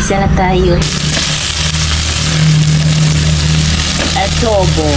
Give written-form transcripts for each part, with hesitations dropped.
Mag-umpisa na tayo. Adobo.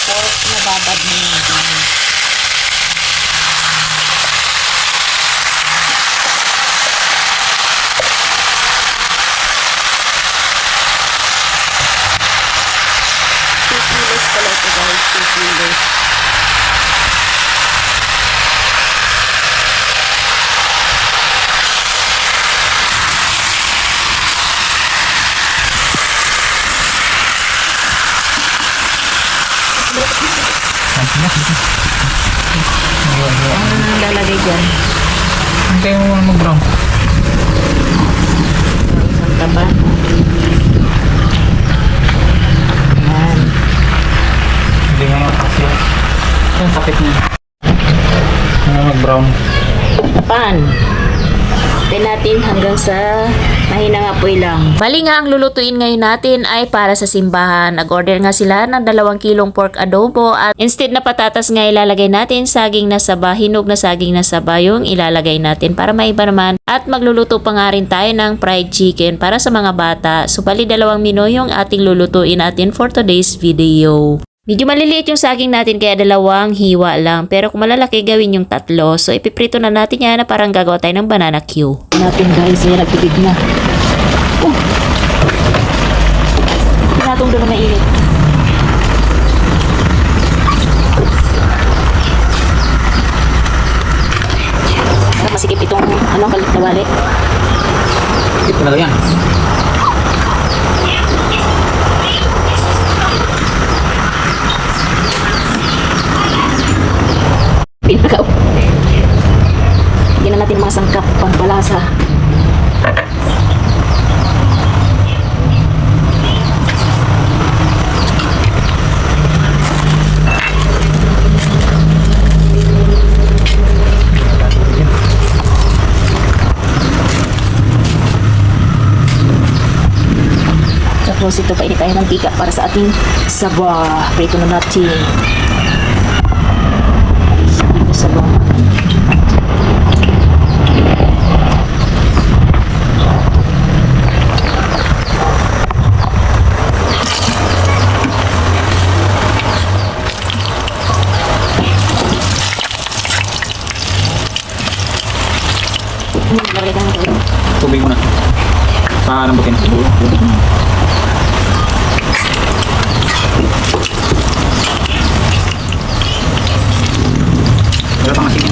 Pork na babad na yun. Kilos pala ito guys, 2 kilos. Ang lalagay dyan. Hintay mo muna mag-brown. Isang taba. Ayan. Hindi nga kasi yung sakit niya. Nga mag-brown. Pan. Tayo natin hanggang sa mahinang apoy lang. Bali nga ang lulutuin ngayon natin ay para sa simbahan. Nag-order nga sila ng 2 kilong pork adobo at instead na patatas nga ilalagay natin saging na saba, hinog na saging na saba yung ilalagay natin para maiba naman. At magluluto pa nga rin tayo ng fried chicken para sa mga bata. So bali 2 menu yung ating lulutuin natin for today's video. Medyo maliliit yung saging natin kaya 2 hiwa lang. Pero kung malalaki gawin yung 3. So ipiprito na natin yan na parang gagawa tayo ng banana Q. Natin guys, ayan nagtubig na. Pinatong doon na mainit. Masikip itong kalit na wali. Sakit talaga yan. Pinagaw. Hindi na natin mga sangkap pangpalasa. Tapos ito, painit tayo ng tika para sa ating saba. Prito na natin. Ito saba. Lagay ka ng tubig. Tubig muna. Palambutin. Wala pang asin.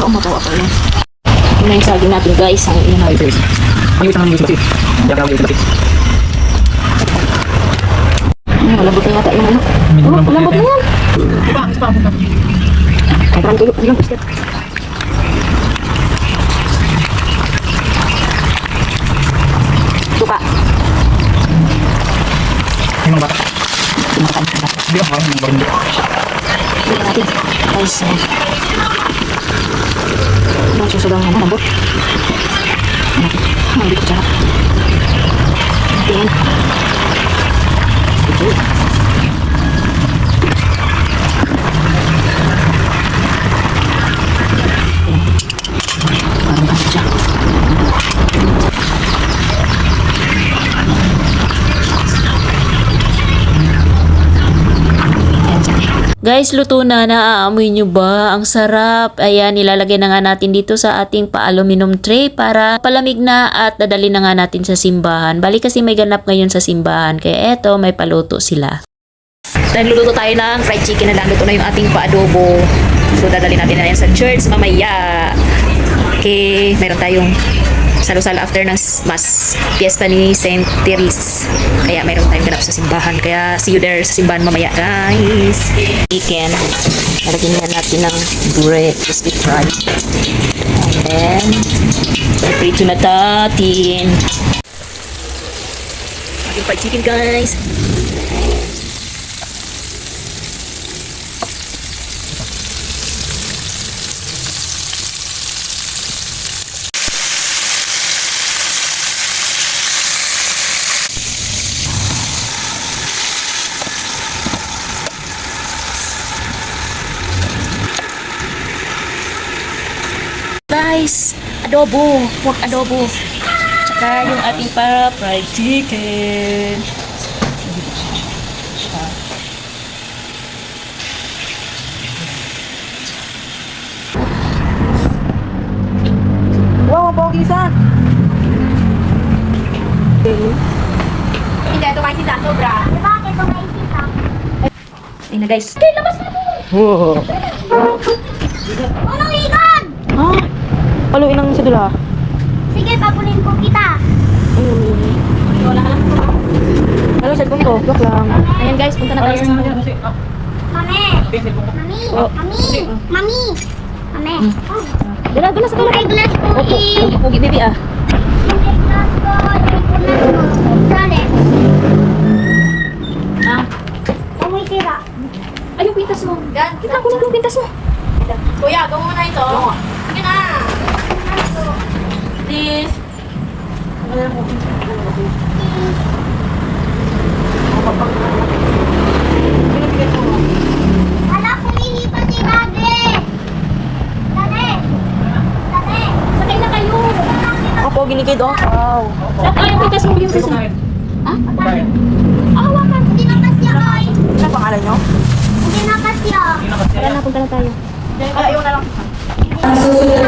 Matawa pa yun. Yun na yung saging natin guys. Ang yun na. Ang isang yung isang. Diyan ka yung isang. Malambot na yata yung ano. Malambot na yan. Ay, parang tuyo. Ilang bisket. Suka. Yung mga bata. Hindi ako parang yung barindi. Dito natin. Guys. Ang susugang naman. Malambot. Hindi ko siya. Tingin. Ito. Parang kasi siya. Guys, luto na. Naaamoy nyo ba? Ang sarap. Ayan, nilalagay na nga natin dito sa ating pa-aluminum tray para palamig na at dadali na nga natin sa simbahan. Bali kasi may ganap ngayon sa simbahan. Kaya eto, may paluto sila. Nagluluto tayo ng fried chicken na lang. Luto na yung ating pa-adobo. So, dadali natin na yan sa church mamaya. Okay, meron tayong salo-salo after ng mas fiesta ni Saint Therese. Kaya mayroon tayong ganap sa simbahan. Kaya see you there sa simbahan mamaya, guys. Chicken. Nalagyan natin ng bread, crispy fried. And then Prito na natin. Ating fried chicken, guys. Guys, adobo, pork adobo. Tsaka yung ating para fried chicken. Wow, ang pogi isa. Hindi, ito kasi sa sobra. Bakit ito may isa? Ayun na guys. Wow. Anong ikan? Ha? Paluin ng sadula. Sige, papunin ko kita. Hello, cellphone ko. Block lang. Ayan guys, punta na tayo sa... Mami! Mami! Oh. Mami! Mami! Mami! Oh. Dala sa Yung eyeglass ko Opo, eh. pogi baby ah. Yung eyeglass ko. Sali. Ah, Amoy tira. ay yung pintas mo. Kita ko lang yung pintas mo. Kuya, gawa mo na ito. Sige na. Please. Hala, kumihi pa si Daddy. Daddy. Daddy. Sakay na kayo. Opo, ginikid oh. Wow. Ay, yung pintas mo, yung pintas mo. Awakan. Hindi na kasya, ay. Ano pangalan nyo? Hindi na kasya. Tara na, punta na tayo. Ayaw na lang. Ang susunod